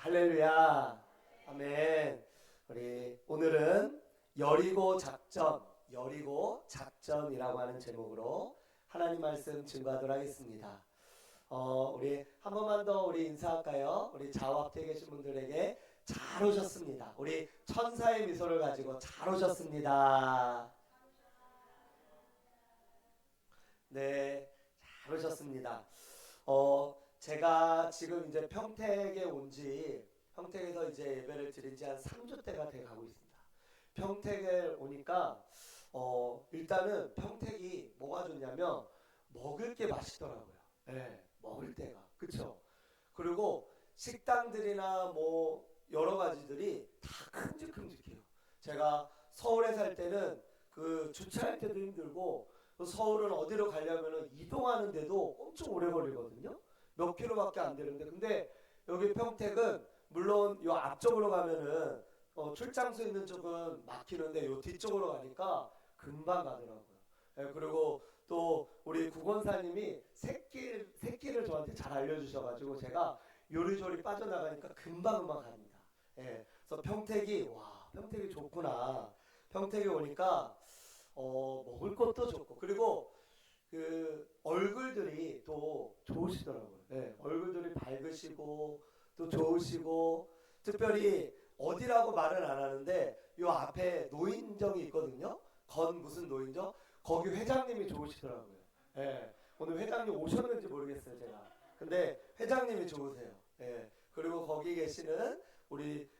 할렐루야. 아멘. 우리 오늘은 여리고 작전이라고 하는 제목으로 하나님 말씀 증거하도록 하겠습니다. 우리 한 번만 더 우리 인사할까요? 우리 좌우 앞에 계신 분들에게 잘 오셨습니다. 우리 천사의 미소를 가지고 잘 오셨습니다. 네, 잘 오셨습니다. 제가 지금 이제 평택에서 이제 예배를 드린 지 한 3주 때가 돼 가고 있습니다. 평택에 오니까 일단은 평택이 뭐가 좋냐면 먹을 게 맛있더라고요. 네, 먹을 때가. 그쵸? 그리고 식당들이나 뭐 여러 가지들이 다 큼직큼직해요. 제가 서울에 살 때는 그 주차할 때도 힘들고 서울은 어디로 가려면 이동하는데도 엄청 오래 걸리거든요. 몇 킬로밖에 안 되는데 근데 여기 평택은 물론 요 앞쪽으로 가면은 출장소 있는 쪽은 막히는데 요 뒤쪽으로 가니까 금방 가더라고요. 예, 그리고 또 우리 구건사님이 새길을 저한테 잘 알려주셔가지고 제가 요리조리 빠져나가니까 금방 갑니다. 예, 그래서 평택이 좋구나. 평택에 오니까 먹을 것도 좋고 그리고 그 얼굴들이 또 좋으시더라고요. 네, 얼굴들이 밝으시고 또 좋으시고 특별히 어디라고 말은 안 하는데 요 앞에 노인정이 있거든요. 건 무슨 노인정? 거기 회장님이 좋으시더라고요. 네, 오늘 회장님 오셨는지 모르겠어요 제가. 근데 회장님이 좋으세요. 네, 그리고 거기 계시는 우리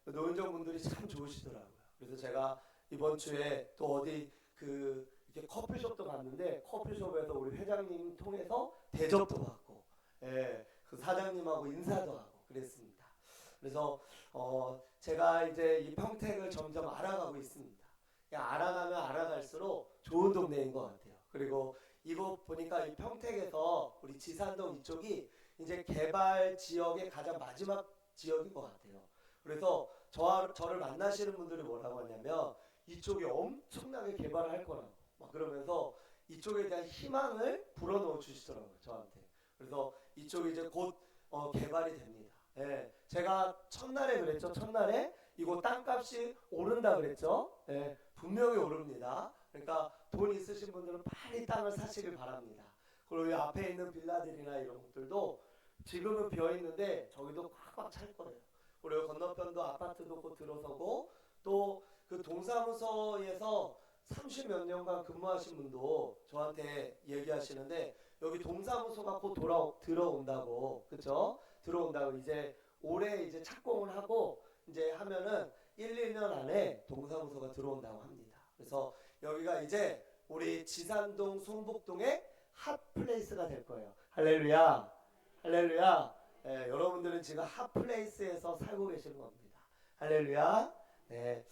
노인정 분들이 참 좋으시더라고요. 그래서 제가 이번 주에 또 어디 이렇게 커피숍도 갔는데 커피숍에서 우리 회장님 통해서 대접도 받고, 예, 그 사장님하고 인사도 하고 그랬습니다. 그래서 제가 이제 이 평택을 점점 알아가고 있습니다. 알아가면 알아갈수록 좋은 동네인 것 같아요. 그리고 이곳 보니까 이 평택에서 우리 지산동 이쪽이 이제 개발 지역의 가장 마지막 지역인 것 같아요. 그래서 저를 만나시는 분들이 뭐라고 하냐면 이쪽이 엄청나게 개발을 할 거라고 막 그러면서 이쪽에 대한 희망을 불어넣어 주시더라고요 저한테. 그래서 이쪽이 이제 곧 개발이 됩니다. 예, 제가 첫날에 그랬죠. 첫날에 이곳 땅값이 오른다 그랬죠. 예, 분명히 오릅니다. 그러니까 돈 있으신 분들은 빨리 땅을 사시길 바랍니다. 그리고 이 앞에 있는 빌라들이나 이런 것들도 지금은 비어 있는데 저기도 꽉꽉 찰 거예요. 그리고 건너편도 아파트도 곧 들어서고 또 그 동사무소에서 30몇 년간 근무하신 분도 저한테 얘기하시는데 여기 동사무소가 곧 들어온다고. 그쵸? 들어온다고. 이제 올해 이제 착공을 하고 이제 하면은 1-2년 안에 동사무소가 들어온다고 합니다. 그래서 여기가 이제 우리 지산동 송북동의 핫플레이스가 될 거예요. 할렐루야. 할렐루야. 예, 여러분들은 지금 핫플레이스에서 살고 계시는 겁니다. 할렐루야. 네,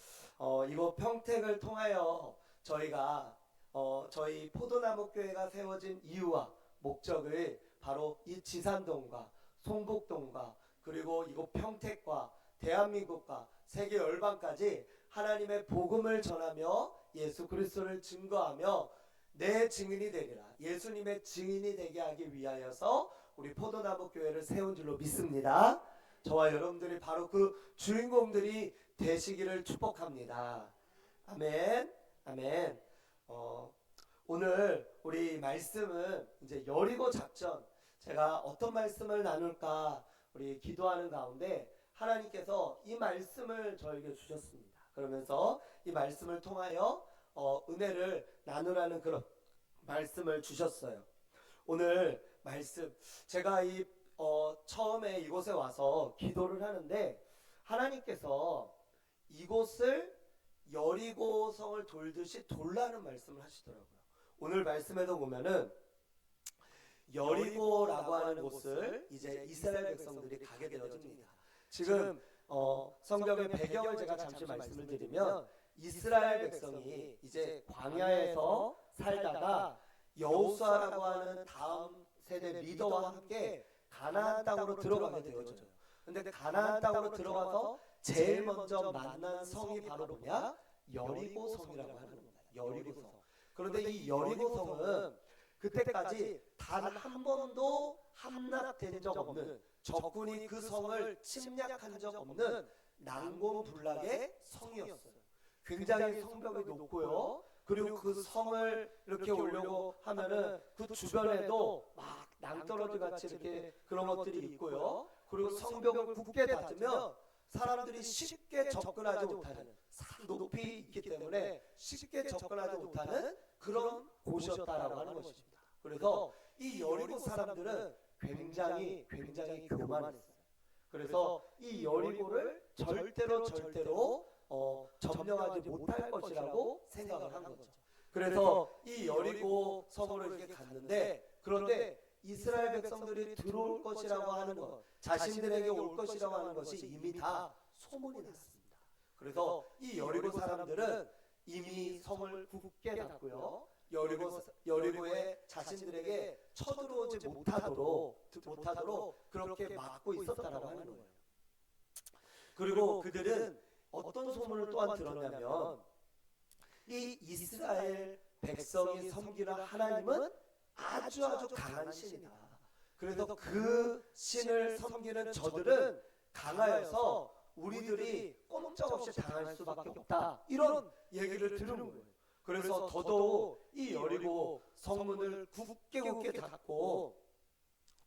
이곳 평택을 통하여 저희가 저희 포도나무 교회가 세워진 이유와 목적을 바로 이 지산동과 송북동과 그리고 이곳 평택과 대한민국과 세계 열방까지 하나님의 복음을 전하며 예수 그리스도를 증거하며 내 증인이 되리라. 예수님의 증인이 되게 하기 위하여서 우리 포도나무 교회를 세운 줄로 믿습니다. 저와 여러분들이 바로 그 주인공들이 되시기를 축복합니다. 아멘. 아멘. 오늘 우리 말씀은 이제 여리고 작전. 제가 어떤 말씀을 나눌까 우리 기도하는 가운데 하나님께서 이 말씀을 저에게 주셨습니다. 그러면서 이 말씀을 통하여 은혜를 나누라는 그런 말씀을 주셨어요. 오늘 말씀 제가 처음에 이곳에 와서 기도를 하는데 하나님께서 이곳을 여리고성을 돌듯이 돌라는 말씀을 하시더라고요. 오늘 말씀에도 보면은 여리고라고 하는 곳을 이제 이스라엘 백성들이 가게 되어집니다. 지금 성경의 배경을 제가 잠시 말씀을 드리면 이스라엘 백성이 이제 광야에서 살다가 여호수아라고 하는 다음 세대 리더와 함께 가나안 땅으로 들어가게 되어져요. 근데 가나안 땅으로 들어가서 제일 먼저 만난 성이 바로 뭐냐? 여리고성이라고 하는 겁니다. 여리고성. 그런데 이 여리고성은 그때까지 단 한 번도 함락된 적 없는 적군이 그 성을 침략한 적 없는 난공불락의 성이었어요. 굉장히 성벽이 높고요. 그리고 그 성을 이렇게 오려고 하면은 그 주변에도 막 낭떠러지 같이 이렇게 그런 것들이 있고요. 그리고 성벽을 굳게 닫으면 사람들이 쉽게 접근하지 못하는, 산 높이 있기 때문에 쉽게 접근하지 못하는 그런 곳이었다라고 하는 것입니다. 그래서 이 여리고 사람들은 굉장히 교만했어요. 그래서 이 여리고를 절대로 점령하지 못할 것이라고 생각을 한 거죠. 그래서 이 여리고 성으로 이렇게 갔는데, 그런데 이스라엘 백성들이 들어올 것이라고 하는 것, 자신들에게 올 것이라고 하는 것이 이미 다 소문이 났습니다. 그래서 이 여리고 사람들은 이미 성을 굳게 닫고요, 여리고에 자신들에게 쳐들어오지 못하도록 그렇게 막고 있었다라고 하는 거예요. 그리고 그들은 어떤 소문을 또한 들었냐면, 이 이스라엘 백성이 섬기는 하나님은 아주 강한 신이다. 그래서 그 신을 섬기는 저들은 강하여서 우리들이 꼼짝없이 당할 수밖에 없다. 이런 얘기를 들은 거예요. 그래서 더더욱 이 여리고 성문을 굳게 닫고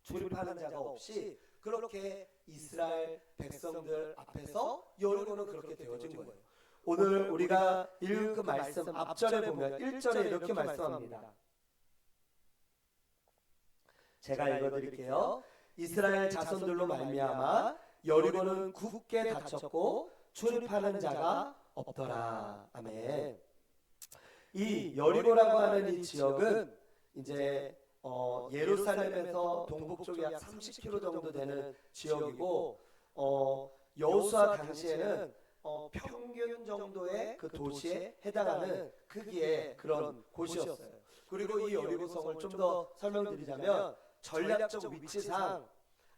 출입하는 자가 없이 그렇게 이스라엘 백성들 앞에서 여리고는 그렇게 되어진 거예요. 오늘 우리가 읽은 그 말씀 앞절에 보면 1절에 이렇게 말씀합니다. 제가 읽어드릴게요. 이스라엘 자손들로 말미암아 여리고는 굳게 닫혔고 출입하는 자가 없더라. 아멘. 이 여리고라고 하는 이 지역은 이제 예루살렘에서 동북쪽에 약 30km 정도 되는 지역이고, 여호수아 당시에는 평균 정도의 그 도시에 해당하는 크기의 그런 곳이었어요. 그리고 이 여리고성을 좀 더 설명드리자면, 전략적 위치상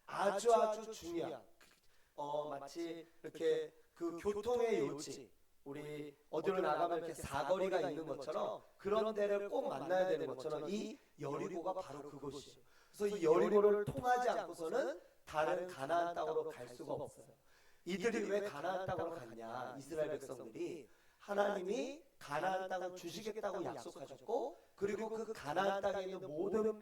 아주 중요한, 마치 이렇게 그 교통의 요지, 우리 어디로 나가면 이렇게 사거리가 있는 것처럼 그런 데를 꼭 만나야 되는 것처럼 이 여리고가 바로 그곳이에요. 그래서 이 여리고를 통하지 않고서는 다른 가나안 땅으로 갈 수가 없어요. 이들이 왜 가나안 땅으로 갔냐? 이스라엘 백성들이 하나님이 가나안 땅을 주시겠다고 약속하셨고, 그리고 그 가나안 땅에 있는 모든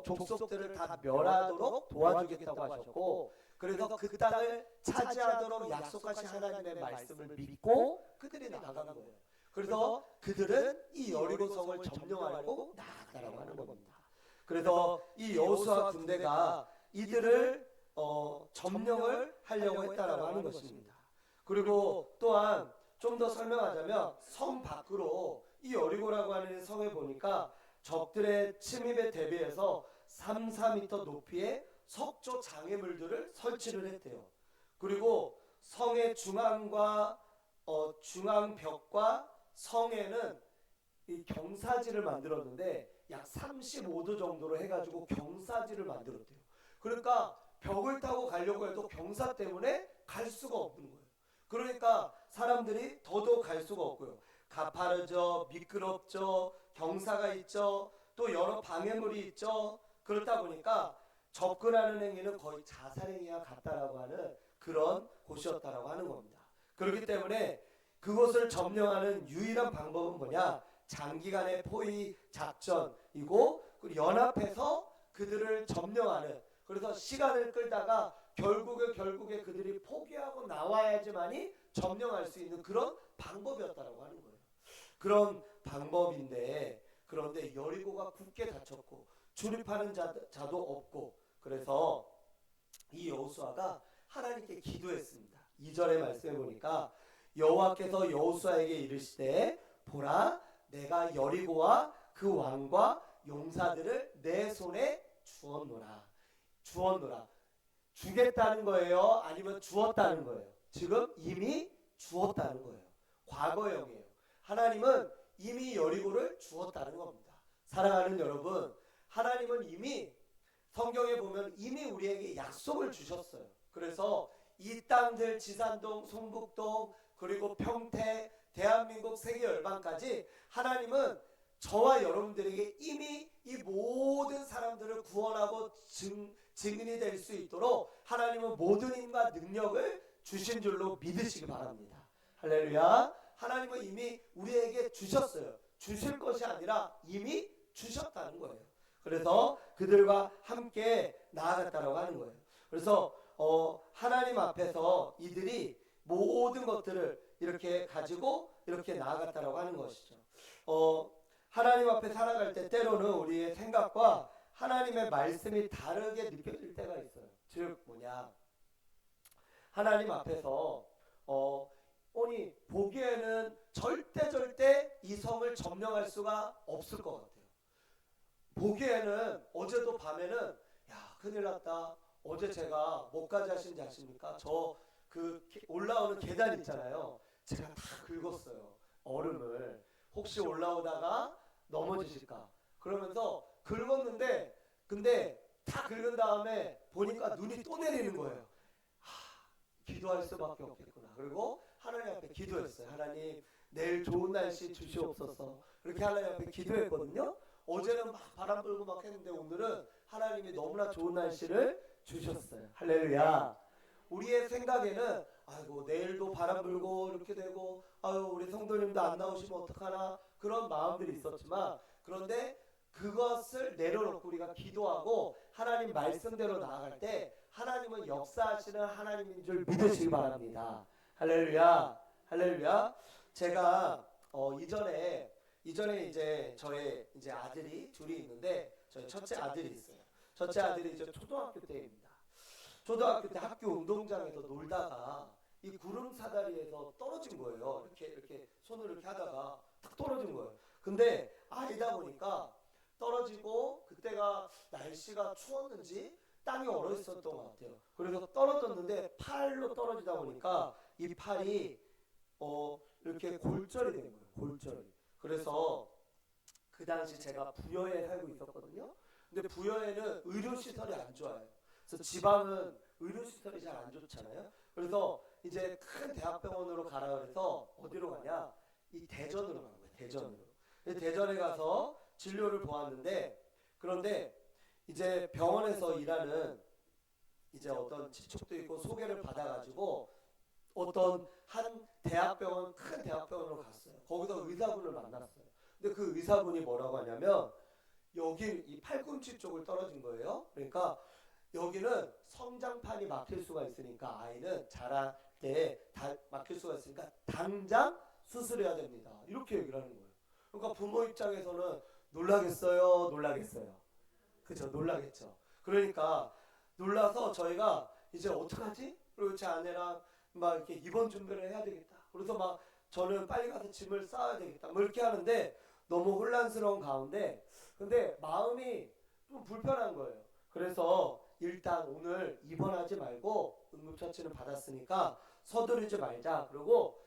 족속들을 다 멸하도록 도와주겠다고 하셨고, 그래서 그 땅을 차지하도록 약속하신 하나님의 말씀을 믿고 그들이 나아간 거예요. 그래서 그들은 이 여리고성을 점령하려고 나아갔다라고 하는 겁니다. 그래서 이 여호수아 군대가 이들을 점령을 하려고 했다라고 하는 것입니다. 그리고 또한 좀 더 설명하자면, 성 밖으로 이 여리고라고 하는 성에 보니까 적들의 침입에 대비해서 3-4m 높이의 석조 장애물들을 설치를 했대요. 그리고 성의 중앙벽과 성에는 이 경사지를 만들었는데 약 35도 정도로 해가지고 경사지를 만들었대요. 그러니까 벽을 타고 가려고 해도 경사 때문에 갈 수가 없는 거예요. 그러니까 사람들이 더더욱 갈 수가 없고요. 가파르죠, 미끄럽죠, 경사가 있죠, 또 여러 방해물이 있죠. 그렇다 보니까 접근하는 행위는 거의 자살행위와 같다라고 하는 그런 곳이었다라고 하는 겁니다. 그렇기 때문에 그것을 점령하는 유일한 방법은 뭐냐? 장기간의 포위 작전이고, 연합해서 그들을 점령하는, 그래서 시간을 끌다가 결국에 그들이 포기하고 나와야지만이 점령할 수 있는 그런 방법이었다라고 하는 거예요. 그런 방법인데, 그런데 여리고가 굳게 닫혔고 출입하는 자도 없고, 그래서 이 여호수아가 하나님께 기도했습니다. 2절의 말씀에 보니까 여호와께서 여호수아에게 이르시되, 보라, 내가 여리고와 그 왕과 용사들을 내 손에 주었노라. 주겠다는 거예요? 아니면 주었다는 거예요? 지금 이미 주었다는 거예요. 과거형이에요. 하나님은 이미 여리고를 주었다는 겁니다. 사랑하는 여러분, 하나님은 이미 성경에 보면 이미 우리에게 약속을 주셨어요. 그래서 이 땅들, 지산동, 송북동, 그리고 평택, 대한민국 세계 열방까지 하나님은 저와 여러분들에게 이미 이 모든 사람들을 구원하고 증인이 될 수 있도록 하나님은 모든 힘과 능력을 주신 줄로 믿으시기 바랍니다. 할렐루야. 하나님은 이미 우리에게 주셨어요. 주실 것이 아니라 이미 주셨다는 거예요. 그래서 그들과 함께 나아갔다라고 하는 거예요. 그래서 하나님 앞에서 이들이 모든 것들을 이렇게 가지고 이렇게 나아갔다라고 하는 것이죠. 하나님 앞에 살아갈 때 때로는 우리의 생각과 하나님의 말씀이 다르게 느껴질 때가 있어요. 즉 뭐냐, 하나님 앞에서 아니 보기에는 절대 이 성을 점령할 수가 없을 것 같아요. 보기에는 어제도 밤에는 야 큰일 났다. 어제 제가 뭐까지 하신지 아십니까? 저 그 올라오는 계단 있잖아요. 제가 다 긁었어요. 얼음을. 혹시 올라오다가 넘어지실까? 그러면서 긁었는데 근데 다 긁은 다음에 보니까 눈이 또 내리는 거예요. 기도할 수밖에 없겠구나. 그리고 하나님 앞에 기도했어요. 하나님 내일 좋은 날씨 주시옵소서. 그렇게 하나님 앞에 기도했거든요. 어제는 막 바람 불고 막 했는데 오늘은 하나님이 너무나 좋은 날씨를 주셨어요. 할렐루야. 우리의 생각에는 아이고 내일도 바람 불고 이렇게 되고 아유 우리 성도님도 안 나오시면 어떡하나 그런 마음들이 있었지만 그런데 그것을 내려놓고 우리가 기도하고 하나님 말씀대로 나아갈 때 하나님은 역사하시는 하나님인 줄 믿으시기 바랍니다. 할렐루야. 할렐루야. 제가 이전에 이제 저의 이제 아들이 둘이 있는데 저희 첫째 아들이 있어요. 첫째 아들이 이제 초등학교 때입니다. 초등학교 때 학교 운동장에서 놀다가 이 구름 사다리에서 떨어진 거예요. 이렇게 손을 이렇게 하다가 탁 떨어진 거예요. 근데 아이다 보니까 떨어지고 그때가 날씨가 추웠는지 땅이 얼어 있었던 것 같아요. 그래서 떨어졌는데 팔로 떨어지다 보니까 이 팔이 이렇게 골절이 된 거예요. 골절이. 그래서 그 당시 제가 부여에 살고 있었거든요. 근데 부여에는 의료시설이 안 좋아요. 그래서 지방은 의료시설이 잘 안 좋잖아요. 그래서 이제 큰 대학병원으로 가라 그래서 어디로 가냐? 이 대전으로 간 거예요. 대전으로. 대전에 가서 진료를 보았는데 그런데 이제 병원에서 일하는 이제 어떤 친척도 있고 소개를 받아가지고 어떤 한 대학병원 큰 대학병원으로 갔어요. 거기서 의사분을 만났어요. 근데 그 의사분이 뭐라고 하냐면 여기 이 팔꿈치 쪽을 떨어진 거예요. 그러니까 여기는 성장판이 막힐 수가 있으니까 아이는 자랄 때 막힐 수가 있으니까 당장 수술해야 됩니다. 이렇게 얘기를 하는 거예요. 그러니까 부모 입장에서는 놀라겠어요, 놀라겠어요. 그죠, 놀라겠죠. 그러니까 놀라서 저희가 이제 어떡하지? 그리고 제 아내랑 막 이렇게 입원 준비를 해야 되겠다. 그래서 막 저는 빨리 가서 짐을 싸야 되겠다. 뭐 이렇게 하는데 너무 혼란스러운 가운데 근데 마음이 좀 불편한 거예요. 그래서 일단 오늘 입원하지 말고 응급처치는 받았으니까 서두르지 말자. 그리고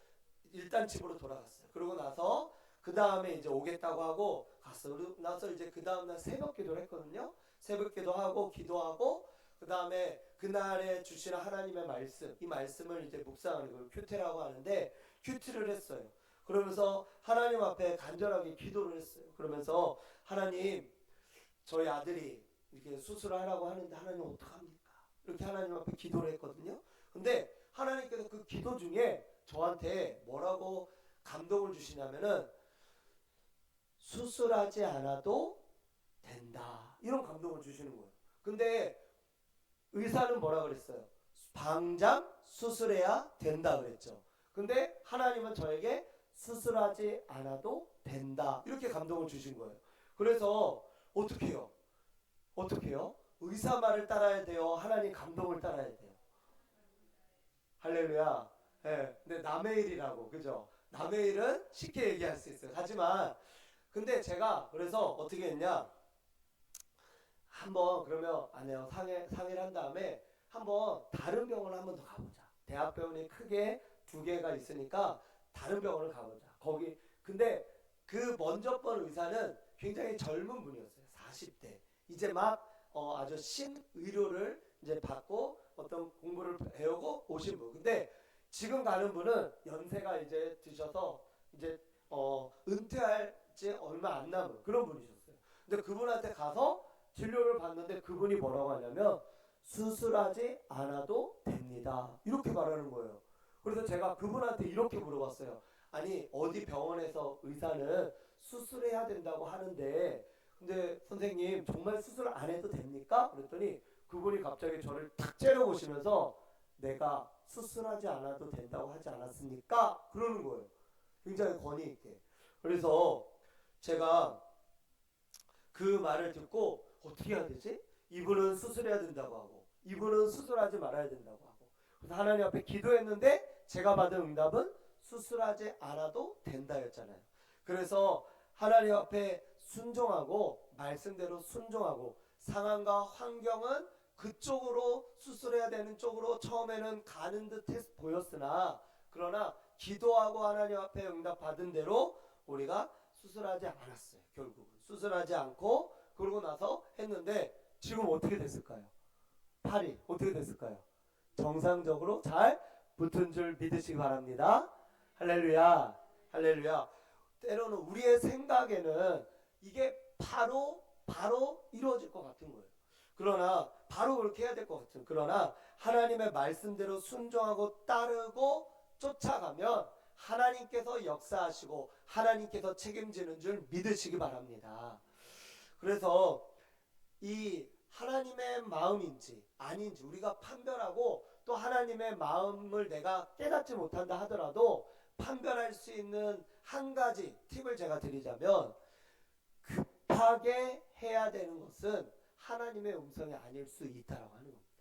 일단 집으로 돌아갔어요. 그러고 나서 그 다음에 이제 오겠다고 하고 갔어요. 그러고 나서 이제 그 다음날 새벽 기도를 했거든요. 새벽 기도하고 기도하고 그 다음에 그날에 주시는 하나님의 말씀, 이 말씀을 이제 묵상하는 걸 큐티라고 하는데 큐티를 했어요. 그러면서 하나님 앞에 간절하게 기도를 했어요. 그러면서 하나님, 저희 아들이 이렇게 수술을 하라고 하는데 하나님 어떡합니까? 이렇게 하나님 앞에 기도를 했거든요. 근데 하나님께서 그 기도 중에 저한테 뭐라고 감동을 주시냐면은 수술하지 않아도 된다. 이런 감동을 주시는 거예요. 근데 의사는 뭐라 그랬어요? 당장 수술해야 된다 그랬죠. 근데 하나님은 저에게 수술하지 않아도 된다. 이렇게 감동을 주신 거예요. 그래서 어떻게 해요? 어떻게 해요? 의사 말을 따라야 돼요? 하나님 감동을 따라야 돼요? 할렐루야. 네, 근데 남의 일이라고, 그죠? 남의 일은 쉽게 얘기할 수 있어요. 하지만 근데 제가 그래서 어떻게 했냐? 한번 그러면 아내와 상의를 한 다음에 한번 다른 병원을 한번 더 가보자. 대학병원이 크게 두 개가 있으니까 다른 병원을 가보자. 거기 근데 그 먼저 번 의사는 굉장히 젊은 분이었어요. 40대. 이제 막 아주 신의료를 이제 받고 어떤 공부를 배우고 오신 분. 근데 지금 가는 분은 연세가 이제 드셔서 이제 은퇴할 지 얼마 안 남은 그런 분이셨어요. 근데 그분한테 가서 진료를 받는데 그분이 뭐라고 하냐면 수술하지 않아도 됩니다. 이렇게 말하는 거예요. 그래서 제가 그분한테 이렇게 물어봤어요. 아니 어디 병원에서 의사는 수술해야 된다고 하는데 근데 선생님 정말 수술 안 해도 됩니까? 그랬더니 그분이 갑자기 저를 탁 째려보시면서 내가 수술하지 않아도 된다고 하지 않았습니까? 그러는 거예요. 굉장히 권위 있게. 그래서 제가 그 말을 듣고 어떻게 해야 되지? 이분은 수술해야 된다고 하고 이분은 수술하지 말아야 된다고 하고 그래서 하나님 앞에 기도했는데 제가 받은 응답은 수술하지 않아도 된다였잖아요. 그래서 하나님 앞에 순종하고 말씀대로 순종하고 상황과 환경은 그쪽으로 수술해야 되는 쪽으로 처음에는 가는 듯 보였으나 그러나 기도하고 하나님 앞에 응답 받은 대로 우리가 수술하지 않았어요. 결국은 수술하지 않고 그러고 나서 했는데 지금 어떻게 됐을까요? 팔이 어떻게 됐을까요? 정상적으로 잘 붙은 줄 믿으시기 바랍니다. 할렐루야 할렐루야. 때로는 우리의 생각에는 이게 바로 이루어질 것 같은 거예요. 그러나 바로 그렇게 해야 될 것 같은 그러나 하나님의 말씀대로 순종하고 따르고 쫓아가면 하나님께서 역사하시고 하나님께서 책임지는 줄 믿으시기 바랍니다. 그래서 이 하나님의 마음인지 아닌지 우리가 판별하고 또 하나님의 마음을 내가 깨닫지 못한다 하더라도 판별할 수 있는 한 가지 팁을 제가 드리자면 급하게 해야 되는 것은 하나님의 음성이 아닐 수 있다라고 하는 겁니다.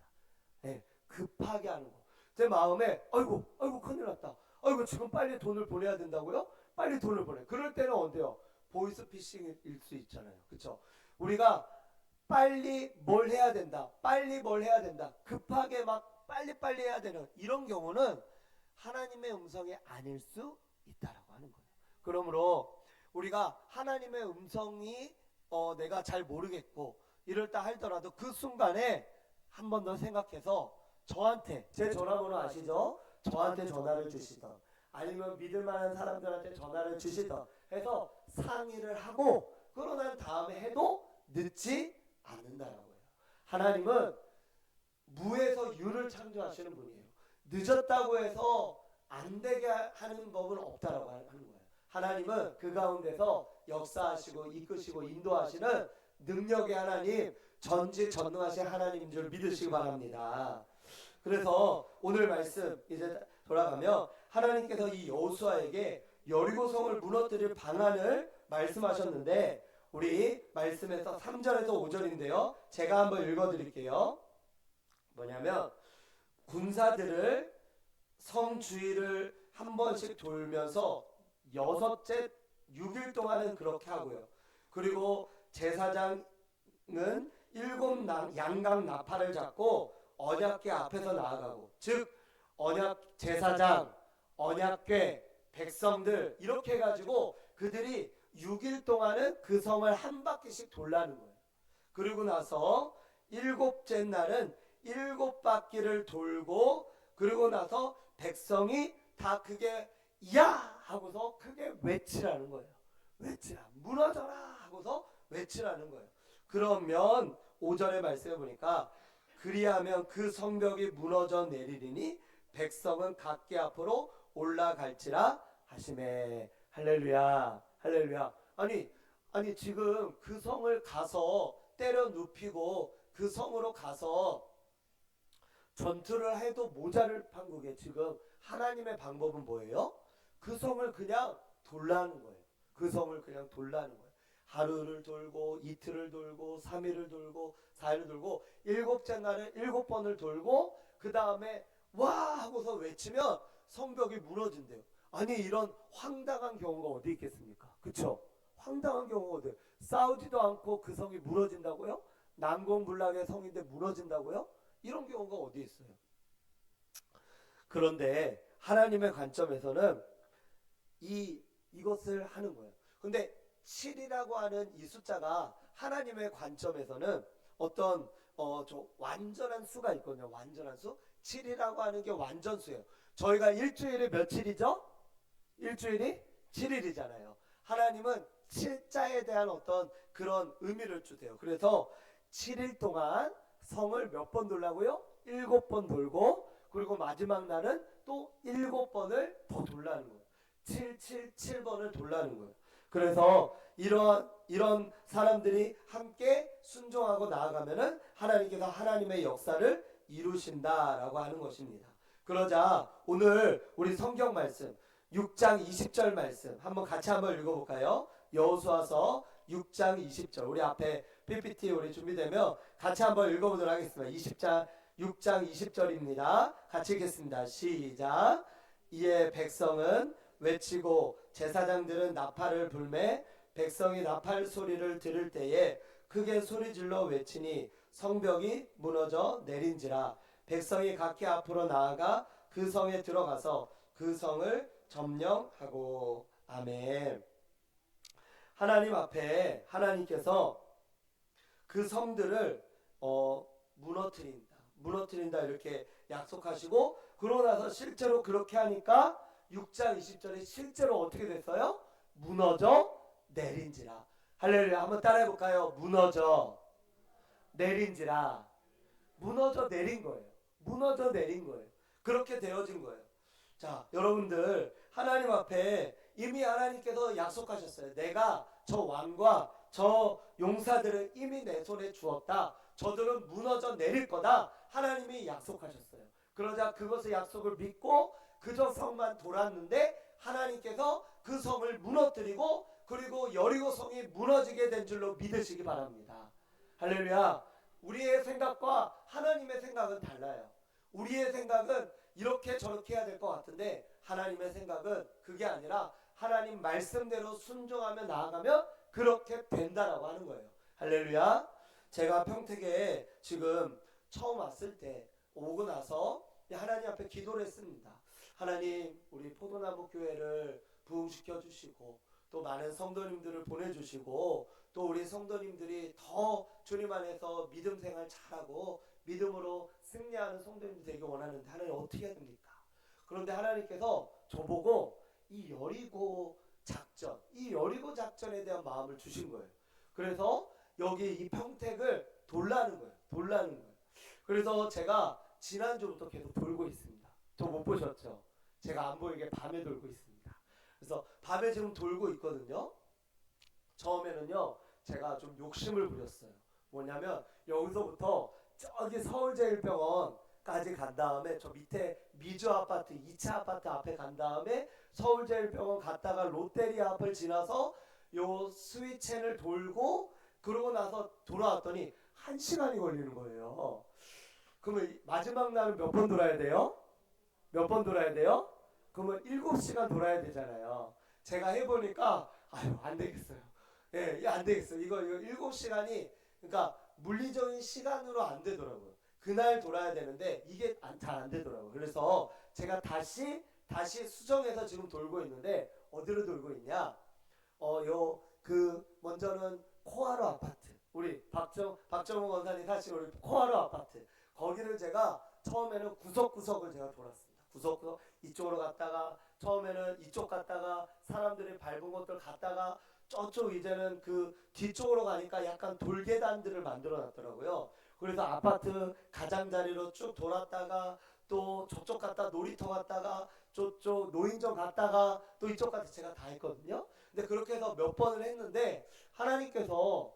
네, 급하게 하는 거. 제 마음에 아이고 큰일 났다. 아이고 지금 빨리 돈을 보내야 된다고요? 빨리 돈을 보내. 그럴 때는 어때요? 보이스피싱일 수 있잖아요. 그렇죠? 우리가 빨리 뭘 해야 된다. 빨리 뭘 해야 된다. 급하게 막 빨리 해야 되는 이런 경우는 하나님의 음성이 아닐 수 있다라고 하는 거예요. 그러므로 우리가 하나님의 음성이 내가 잘 모르겠고 이럴다 할더라도 그 순간에 한 번 더 생각해서 저한테 제 전화번호 아시죠? 저한테 전화를 주시던 아니면 믿을 만한 사람들한테 전화를 주시던 해서 상의를 하고 그러고 난 다음에 해도 늦지 않는다라고요. 하나님은 무에서 유를 창조하시는 분이에요. 늦었다고 해서 안 되게 하는 법은 없다라고 하는 거예요. 하나님은 그 가운데서 역사하시고 이끄시고 인도하시는 능력의 하나님, 전지전능하신 하나님인 줄 믿으시기 바랍니다. 그래서 오늘 말씀 이제 돌아가면 하나님께서 이 여호수아에게 여리고성을 무너뜨릴 방안을 말씀하셨는데 우리 말씀에서 3절에서 5절인데요. 제가 한번 읽어드릴게요. 뭐냐면 군사들을 성 주위를 한 번씩 돌면서 6일 동안은 그렇게 하고요. 그리고 제사장은 7 양강 나팔을 잡고 언약궤 앞에서 나아가고 즉 언약 제사장, 언약궤, 백성들 이렇게 해가지고 그들이 6일 동안은 그 성을 한 바퀴씩 돌라는 거예요. 그리고 나서 7째 날은 7바퀴를 돌고 그리고 나서 백성이 다 크게 야 하고서 크게 외치라는 거예요. 외치라 무너져라 하고서 외치라는 거예요. 그러면 5절의 말씀에 보니까 그리하면 그 성벽이 무너져 내리리니 백성은 각기 앞으로 올라갈지라 하시매. 할렐루야 할렐루야. 아니 지금 그 성을 가서 때려 눕히고 그 성으로 가서 전투를 해도 모자를 판국에 지금 하나님의 방법은 뭐예요? 그 성을 그냥 돌라는 거예요. 그 성을 그냥 돌라는 거예요. 하루를 돌고 이틀을 돌고 3일을 돌고 4일을 돌고 7째 날은 7번을 돌고 그 다음에 와 하고서 외치면 성벽이 무너진대요. 아니 이런 황당한 경우가 어디 있겠습니까? 그쵸? 황당한 경우가 어디? 싸우지도 않고 그 성이 무너진다고요? 난공불락의 성인데 무너진다고요? 이런 경우가 어디 있어요? 그런데 하나님의 관점에서는 이것을 하는 거예요. 근데 7이라고 하는 이 숫자가 하나님의 관점에서는 어떤 저 완전한 수가 있거든요. 완전한 수. 7이라고 하는 게 완전수예요. 저희가 일주일에 며칠이죠? 일주일이 7일이잖아요. 하나님은 7자에 대한 어떤 그런 의미를 주대요. 그래서 7일 동안 성을 몇 번 돌라고요? 7번 돌고, 그리고 마지막 날은 또 7번을 더 돌라는 거예요. 777번을 돌라는 거예요. 그래서 이런 사람들이 함께 순종하고 나아가면은 하나님께서 하나님의 역사를 이루신다라고 하는 것입니다. 그러자 오늘 우리 성경 말씀 6장 20절 말씀 한번 같이 한번 읽어볼까요? 여호수아서 6장 20절, 우리 앞에 PPT 우리 준비되면 같이 한번 읽어보도록 하겠습니다. 6장 20절입니다. 같이 읽겠습니다. 시작. 이에 백성은 외치고 제사장들은 나팔을 불매 백성이 나팔 소리를 들을 때에 크게 소리질러 외치니 성벽이 무너져 내린지라. 백성이 각기 앞으로 나아가 그 성에 들어가서 그 성을 점령하고. 아멘. 하나님 앞에 하나님께서 그 성들을 무너뜨린다 이렇게 약속하시고, 그러고 나서 실제로 그렇게 하니까 6장 20절에 실제로 어떻게 됐어요? 무너져 내린지라. 할렐루야. 한번 따라해 볼까요? 무너져 내린지라. 무너져 내린 거예요. 무너져 내린 거예요. 그렇게 되어진 거예요. 자, 여러분들 하나님 앞에 이미 하나님께서 약속하셨어요. 내가 저 왕과 저 용사들을 이미 내 손에 주었다. 저들은 무너져 내릴 거다. 하나님이 약속하셨어요. 그러자 그것의 약속을 믿고 그저 성만 돌았는데 하나님께서 그 성을 무너뜨리고, 그리고 여리고 성이 무너지게 된 줄로 믿으시기 바랍니다. 할렐루야. 우리의 생각과 하나님의 생각은 달라요. 우리의 생각은 이렇게 저렇게 해야 될 것 같은데 하나님의 생각은 그게 아니라 하나님 말씀대로 순종하며 나아가면 그렇게 된다라고 하는 거예요. 할렐루야. 제가 평택에 지금 처음 왔을 때 오고 나서 하나님 앞에 기도를 했습니다. 하나님, 우리 포도나무 교회를 부흥시켜 주시고 또 많은 성도님들을 보내주시고 또 우리 성도님들이 더 주님 안에서 믿음 생활 잘하고 믿음으로 승리하는 성도님들 되기 원하는데 하나님 어떻게 해야 됩니까? 그런데 하나님께서 저보고 이 여리고 작전에 대한 마음을 주신 거예요. 그래서 여기 이 평택을 돌라는 거예요. 그래서 제가 지난주부터 계속 돌고 있습니다. 저 못 보셨죠? 제가 안 보이게 밤에 돌고 있습니다. 그래서 밤에 지금 돌고 있거든요. 처음에는요, 제가 좀 욕심을 부렸어요. 뭐냐면 여기서부터 저기 서울제일병원까지 간 다음에 저 밑에 미주 아파트 2차 아파트 앞에 간 다음에 서울제일병원 갔다가 롯데리아 앞을 지나서 요 스위첸을 돌고, 그러고 나서 돌아왔더니 1시간이 걸리는 거예요. 그러면 마지막 날은 몇 번 돌아야 돼요? 몇 번 돌아야 돼요? 그러면 7시간 돌아야 되잖아요. 제가 해보니까 아유 안 되겠어요. 예, 안 되겠어요. 이거 7시간이 그러니까 물리적인 시간으로 안 되더라고요. 그날 돌아야 되는데 이게 잘 안 되더라고요. 그래서 제가 다시 수정해서 지금 돌고 있는데 어디로 돌고 있냐? 먼저는 코하루 아파트. 우리 박정호 권사님 사실 우리 코하루 아파트. 거기를 제가 처음에는 구석구석을 제가 돌았습니다. 구석구석 이쪽으로 갔다가 처음에는 이쪽 갔다가 사람들이 밟은 곳들 갔다가 저쪽 이제는 그 뒤쪽으로 가니까 약간 돌계단들을 만들어 놨더라고요. 그래서 아파트 가장자리로 쭉 돌았다가 또 저쪽 갔다 놀이터 갔다가 저쪽 노인정 갔다가 또 이쪽 갔다 제가 다 했거든요. 근데 그렇게 해서 몇 번을 했는데 하나님께서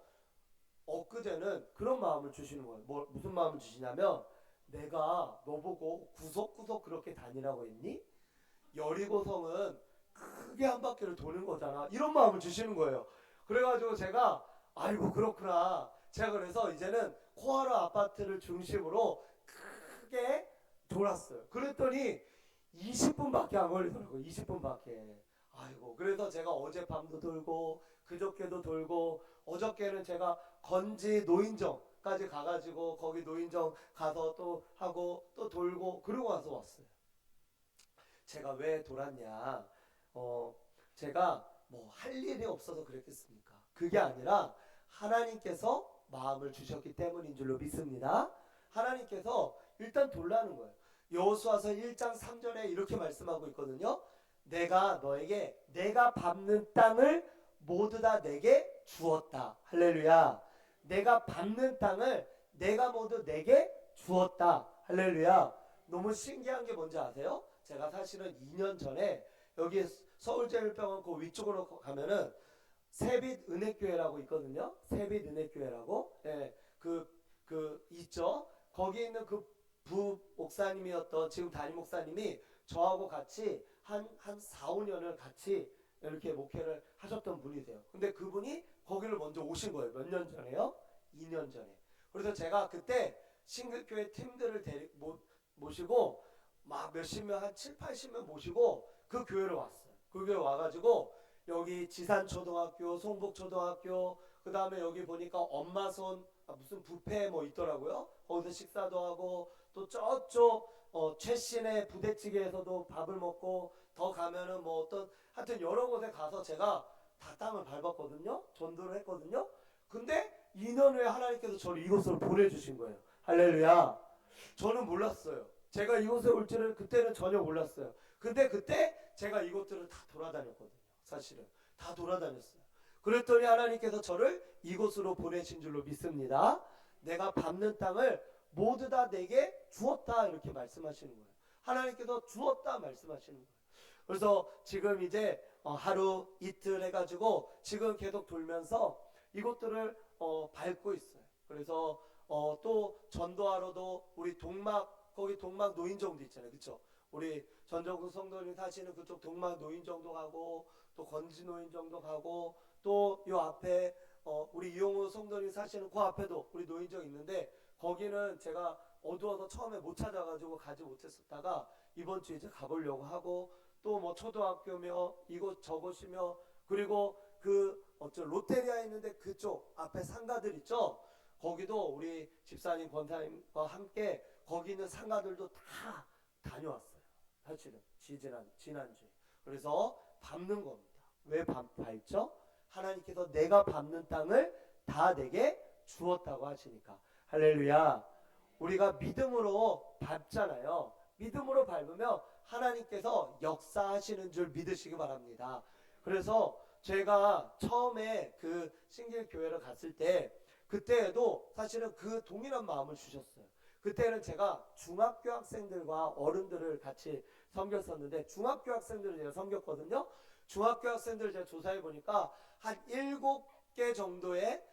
엊그제는 그런 마음을 주시는 거예요. 무슨 마음을 주시냐면 내가 너보고 구석구석 그렇게 다니라고 했니? 여리고성은 크게 한 바퀴를 도는 거잖아. 이런 마음을 주시는 거예요. 그래가지고 제가 아이고 그렇구나. 제가 그래서 이제는 코하루 아파트를 중심으로 크게 돌았어요. 그랬더니 20분밖에 안 걸리더라고요. 20분밖에. 아이고 그래서 제가 어젯밤도 돌고 그저께도 돌고 어저께는 제가 건지 노인정까지 가가지고 거기 노인정 가서 또 하고 또 돌고 그러고 와서 왔어요. 제가 왜 돌았냐? 제가 뭐 할 일이 없어서 그랬겠습니까? 그게 아니라 하나님께서 마음을 주셨기 때문인 줄로 믿습니다. 하나님께서 일단 돌라는 거예요. 여호수아서 1장 3절에 이렇게 말씀하고 있거든요. 내가 너에게 내가 밟는 땅을 모두 다 내게 주었다. 할렐루야. 내가 밟는 땅을 내가 모두 내게 주었다. 할렐루야. 너무 신기한 게 뭔지 아세요? 제가 사실은 2년 전에 여기 서울제일병원 그 위쪽으로 가면은 세빛 은혜교회라고 있거든요. 세빛 은혜교회라고. 예, 있죠. 거기 있는 그 부 목사님이었던 지금 담임 목사님이 저하고 같이 한 4, 5년을 같이 이렇게 목회를 하셨던 분이세요. 근데 그분이 거기를 먼저 오신 거예요. 몇 년 전에요? 2년 전에. 그래서 제가 그때 신글교회 팀들을 모시고 막 몇십 명, 한 7, 80명 모시고 그 교회를 왔어요. 그 교회 와가지고 여기 지산초등학교, 송북초등학교, 그 다음에 여기 보니까 엄마손 무슨 뷔페 뭐 있더라고요. 거기서 식사도 하고 또 저쪽 최신의 부대찌개에서도 밥을 먹고 더 가면은 뭐 어떤 하여튼 여러 곳에 가서 제가 다 땅을 밟았거든요. 전도를 했거든요. 근데 2년 후에 하나님께서 저를 이곳으로 보내주신 거예요. 할렐루야. 저는 몰랐어요. 제가 이곳에 올 줄은 그때는 전혀 몰랐어요. 근데 그때 제가 이곳들을 다 돌아다녔거든요. 사실은 다 돌아다녔어요. 그랬더니 하나님께서 저를 이곳으로 보내신 줄로 믿습니다. 내가 밟는 땅을 모두 다 내게 주었다 이렇게 말씀하시는 거예요. 하나님께서 주었다 말씀하시는 거예요. 그래서 지금 이제 하루 이틀 해가지고 지금 계속 돌면서 이곳들을 밟고 있어요. 그래서 또 전도하러도 우리 거기 동막 노인정도 있잖아요. 그렇죠? 우리 전정국 성도님 사시는 그쪽 동막 노인정도 가고 또 건지 노인정도 가고 또 요 앞에 우리 이용호 성도님 사시는 그 앞에도 우리 노인정 있는데 거기는 제가 어두워서 처음에 못 찾아가지고 가지 못했었다가 이번 주에 이제 가보려고 하고 또 뭐 초등학교며 이곳 저곳이며 그리고 롯데리아 있는데 그쪽 앞에 상가들 있죠. 거기도 우리 집사님 권사님과 함께 거기 있는 상가들도 다 다녀왔어요. 사실은 지난주에. 그래서 밟는 겁니다. 왜 밟죠? 하나님께서 내가 밟는 땅을 다 내게 주었다고 하시니까. 할렐루야. 우리가 믿음으로 밟잖아요. 믿음으로 밟으면 하나님께서 역사하시는 줄 믿으시기 바랍니다. 그래서 제가 처음에 그 신길교회를 갔을 때 그때에도 사실은 그 동일한 마음을 주셨어요. 그때는 제가 중학교 학생들과 어른들을 같이 섬겼었는데 중학교 학생들을 제가 섬겼거든요. 중학교 학생들을 제가 조사해 보니까 한 7개 정도의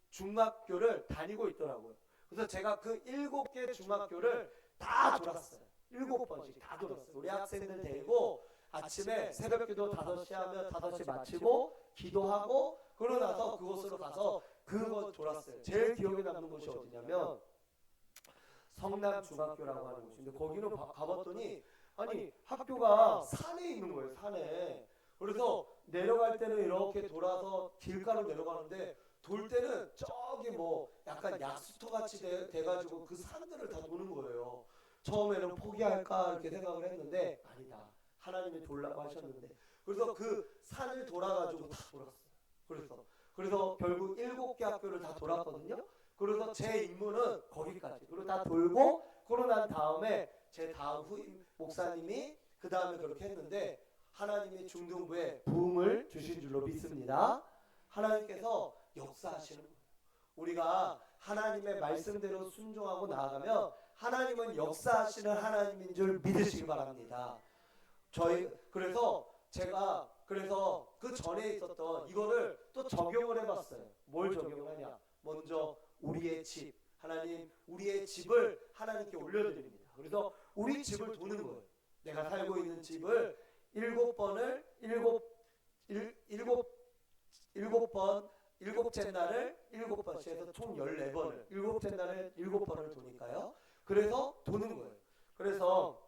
중학교를 다니고 있더라고요. 그래서 제가 그 7개 중학교를 다 돌았어요. 7번씩 다 돌았어요. 우리 학생들 데리고 아침에 새벽기도 5시 하면 5시 마치고 기도하고 그러고 나서 그곳으로 가서 그거 돌았어요. 제일 기억에 남는 곳이 어디냐면 성남중학교라고 하는 곳인데 거기는 가봤더니 아니 학교가 산에 있는 거예요. 산에. 그래서 내려갈 때는 이렇게 돌아서 길가로 내려가는데 돌 때는 저기 뭐 약간 약수터 같이 돼가지고 그 산들을 다 도는 거예요. 처음에는 포기할까 이렇게 생각을 했는데 아니다. 하나님이 돌라고 하셨는데 그래서 그 산을 돌아가지고 다 돌았어요. 그래서 결국 7개 학교를 다 돌았거든요. 그래서 제 임무는 거기까지. 그리고 다 돌고 그러고 난 다음에 제 다음 후임 목사님이 그 다음에 그렇게 했는데 하나님이 중등부에 부흥을 주신 줄로 믿습니다. 하나님께서 역사하시는 거예요. 우리가 하나님의 말씀대로 순종하고 나아가면 하나님은 역사하시는 하나님인 줄 믿으시기 바랍니다. 제가 그 전에 있었던 이거를 또 적용을 해봤어요. 뭘 적용하냐? 먼저 우리의 집, 하나님 우리의 집을 하나님께 올려드립니다. 그래서 우리 집을 도는 거예요. 내가 살고 있는 집을 7번을 7째 날을 7번씩 해서 총 14번을 7째 날에 7번을 도니까요. 그래서 도는 거예요. 그래서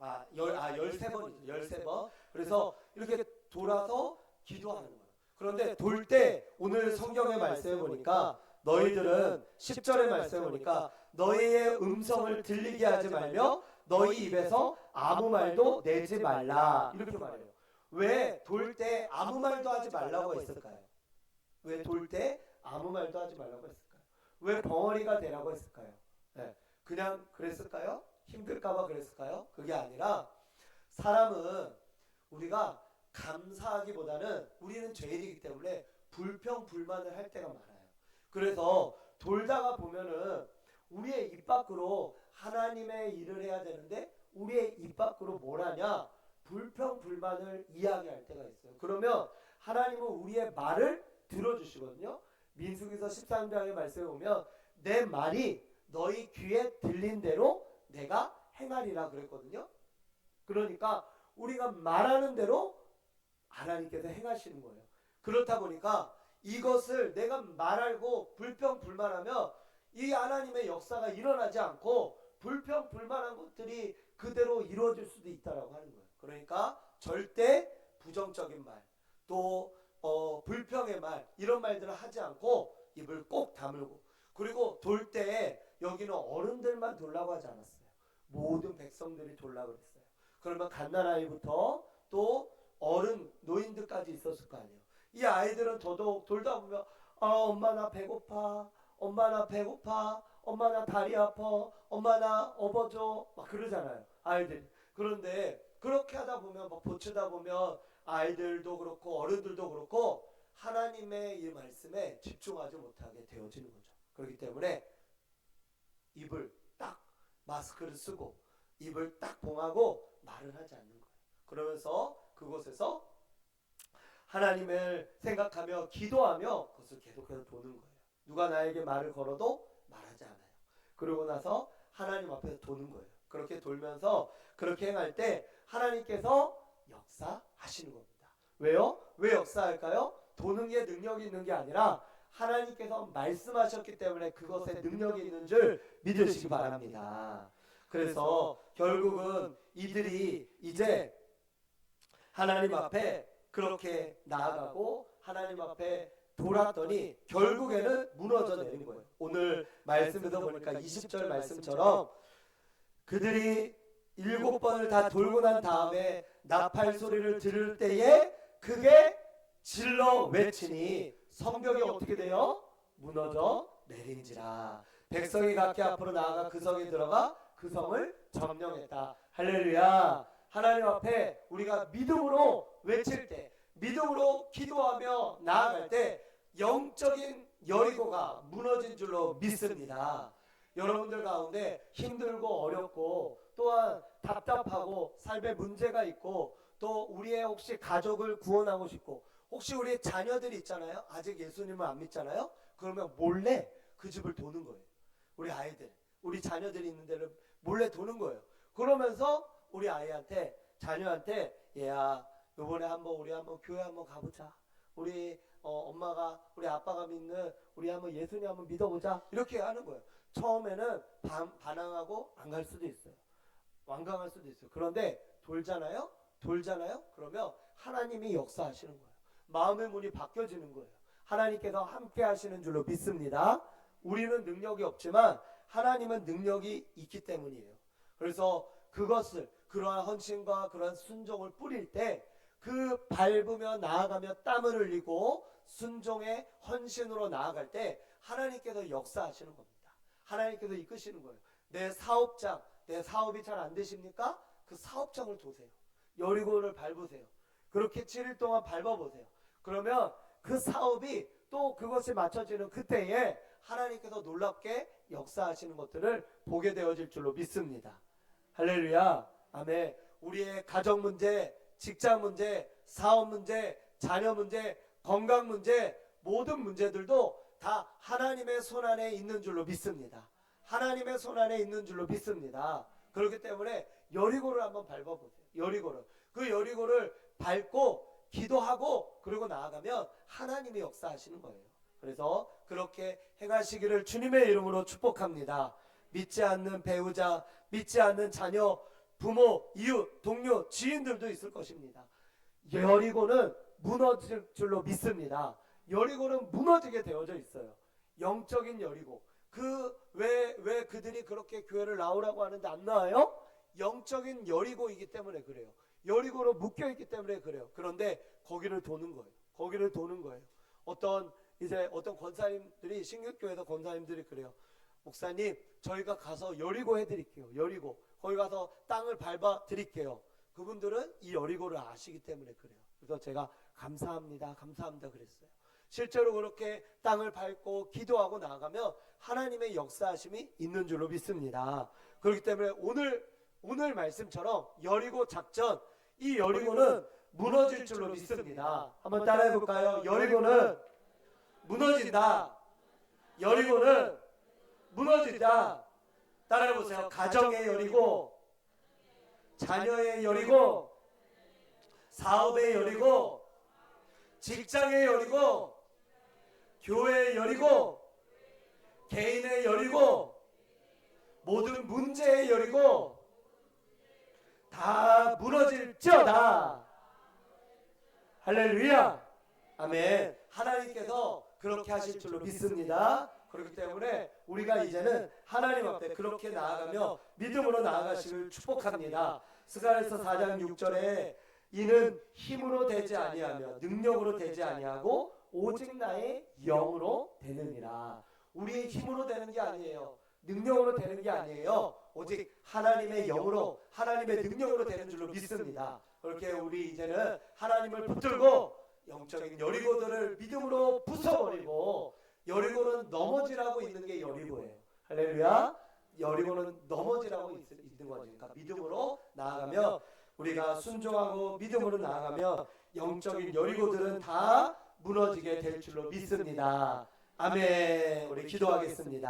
13번이죠. 13번. 그래서 이렇게 돌아서 기도하는 거예요. 그런데 돌 때 오늘 성경의 말씀에 보니까 너희들은 10절의 말씀에 보니까 너희의 음성을 들리게 하지 말며 너희 입에서 아무 말도 내지 말라 이렇게 말해요. 왜 돌 때 아무 말도 하지 말라고 했을까요? 왜 돌 때 아무 말도 하지 말라고 했을까요? 왜 벙어리가 되라고 했을까요? 네. 그냥 그랬을까요? 힘들까봐 그랬을까요? 그게 아니라 사람은 우리가 감사하기보다는 우리는 죄인이기 때문에 불평 불만을 할 때가 많아요. 그래서 돌다가 보면은 우리의 입 밖으로 하나님의 일을 해야 되는데 우리의 입 밖으로 뭘 하냐? 불평 불만을 이야기할 때가 있어요. 그러면 하나님은 우리의 말을 들어주시거든요. 민수기서 13장의 말씀에 보면 내 말이 너희 귀에 들린 대로 내가 행하리라 그랬거든요. 그러니까 우리가 말하는 대로 하나님께서 행하시는 거예요. 그렇다 보니까 이것을 내가 말하고 불평 불만하면 이 하나님의 역사가 일어나지 않고 불평 불만한 것들이 그대로 이루어질 수도 있다라고 하는 거예요. 그러니까 절대 부정적인 말, 또 불평의 말, 이런 말들을 하지 않고 입을 꼭 다물고, 그리고 돌 때 여기는 어른들만 돌라고 하지 않았어요. 모든 백성들이 돌라고 그랬어요. 그러면 갓난아이부터 또 어른 노인들까지 있었을 거 아니에요. 이 아이들은 더더욱 돌다 보면 엄마 나 배고파, 엄마 나 배고파, 엄마 나 다리 아파, 엄마 나 업어줘, 막 그러잖아요 아이들이. 그런데 그렇게 하다 보면 막 보치다 보면 아이들도 그렇고 어른들도 그렇고 하나님의 이 말씀에 집중하지 못하게 되어지는 거죠. 그렇기 때문에 입을 딱 마스크를 쓰고 입을 딱 봉하고 말을 하지 않는 거예요. 그러면서 그곳에서 하나님을 생각하며 기도하며 그것을 계속해서 도는 거예요. 누가 나에게 말을 걸어도 말하지 않아요. 그러고 나서 하나님 앞에서 도는 거예요. 그렇게 돌면서 그렇게 행할 때 하나님께서 역사하시는 겁니다. 왜요? 왜 역사할까요? 도는 게 능력이 있는 게 아니라 하나님께서 말씀하셨기 때문에 그것에 능력이 있는 줄 믿으시기 바랍니다. 그래서 결국은 이들이 이제 하나님 앞에 그렇게 나아가고 하나님 앞에 돌았더니 결국에는 무너져 내린 거예요. 오늘 말씀에서 보니까 20절 말씀처럼 그들이 7번을 다 돌고 난 다음에 나팔 소리를 들을 때에 그게 질러 외치니 성벽이 어떻게 돼요? 무너져 내린지라. 백성이 각기 앞으로 나아가 그 성에 들어가 그 성을 점령했다. 할렐루야. 하나님 앞에 우리가 믿음으로 외칠 때, 믿음으로 기도하며 나아갈 때 영적인 여리고가 무너진 줄로 믿습니다. 여러분들 가운데 힘들고 어렵고 또한 답답하고 삶에 문제가 있고 또 우리의 혹시 가족을 구원하고 싶고 혹시 우리의 자녀들이 있잖아요. 아직 예수님을 안 믿잖아요. 그러면 몰래 그 집을 도는 거예요. 우리 아이들, 우리 자녀들이 있는 데를 몰래 도는 거예요. 그러면서 우리 아이한테, 자녀한테 얘야 요번에 우리 한번 교회 한번 가보자. 우리 엄마가 우리 아빠가 믿는 우리 한번 예수님 한번 믿어보자. 이렇게 하는 거예요. 처음에는 반항하고 안 갈 수도 있어요. 완강할 수도 있어요. 그런데 돌잖아요. 그러면 하나님이 역사하시는 거예요. 마음의 문이 바뀌어지는 거예요. 하나님께서 함께 하시는 줄로 믿습니다. 우리는 능력이 없지만 하나님은 능력이 있기 때문이에요. 그래서 그것을 그러한 헌신과 그러한 순종을 뿌릴 때 그 밟으며 나아가며 땀을 흘리고 순종의 헌신으로 나아갈 때 하나님께서 역사하시는 겁니다. 하나님께서 이끄시는 거예요. 내 사업이 잘 안 되십니까? 그 사업장을 도세요. 여리고를 밟으세요. 그렇게 7일 동안 밟아보세요. 그러면 그 사업이 또 그것이 맞춰지는 그때에 하나님께서 놀랍게 역사하시는 것들을 보게 되어질 줄로 믿습니다. 할렐루야. 아멘. 우리의 가정 문제, 직장 문제, 사업 문제, 자녀 문제, 건강 문제, 모든 문제들도 다 하나님의 손 안에 있는 줄로 믿습니다. 하나님의 손 안에 있는 줄로 믿습니다. 그렇기 때문에 여리고를 한번 밟아보세요. 그 여리고를 밟고 기도하고 그리고 나아가면 하나님이 역사하시는 거예요. 그래서 그렇게 행하시기를 주님의 이름으로 축복합니다. 믿지 않는 배우자, 믿지 않는 자녀, 부모, 이웃, 동료, 지인들도 있을 것입니다. 여리고는 무너질 줄로 믿습니다. 여리고는 무너지게 되어져 있어요. 영적인 여리고. 왜 그들이 그렇게 교회를 나오라고 하는데 안 나와요? 영적인 여리고이기 때문에 그래요. 여리고로 묶여있기 때문에 그래요. 그런데 거기를 도는 거예요. 어떤 권사님들이, 신교교회에서 권사님들이 그래요. 목사님, 저희가 가서 여리고 해드릴게요. 여리고. 거기 가서 땅을 밟아 드릴게요. 그분들은 이 여리고를 아시기 때문에 그래요. 그래서 제가 감사합니다, 감사합니다 그랬어요. 실제로 그렇게 땅을 밟고 기도하고 나아가면 하나님의 역사하심이 있는 줄로 믿습니다. 그렇기 때문에 오늘 말씀처럼 여리고 작전, 이 여리고는 무너질 줄로 믿습니다. 한번 따라해 볼까요? 여리고는 무너진다. 여리고는 무너진다. 따라해 보세요. 가정의 여리고, 자녀의 여리고, 사업의 여리고, 직장의 여리고, 교회의 여리고, 개인의 여리고, 모든 문제의 여리고 다 무너질지어다. 할렐루야. 아멘. 하나님께서 그렇게 하실 줄로 믿습니다. 그렇기 때문에 우리가 이제는 하나님 앞에 그렇게 나아가며 믿음으로 나아가시길 축복합니다. 스가랴서 4장 6절에 이는 힘으로 되지 아니하며 능력으로 되지 아니하고 오직 나의 영으로 되느니라. 우리의 힘으로 되는 게 아니에요. 능력으로 되는 게 아니에요. 오직 하나님의 영으로, 하나님의 능력으로 되는 줄로 믿습니다. 그렇게 우리 이제는 하나님을 붙들고 영적인 여리고들을 믿음으로 부숴버리고, 여리고는 넘어지라고 있는 게 여리고예요. 할렐루야. 여리고는 넘어지라고 있는 거지. 그러니까 믿음으로 나아가며, 우리가 순종하고 믿음으로 나아가며 영적인 여리고들은 다 무너지게 될 줄로 믿습니다. 아멘. 우리 기도하겠습니다.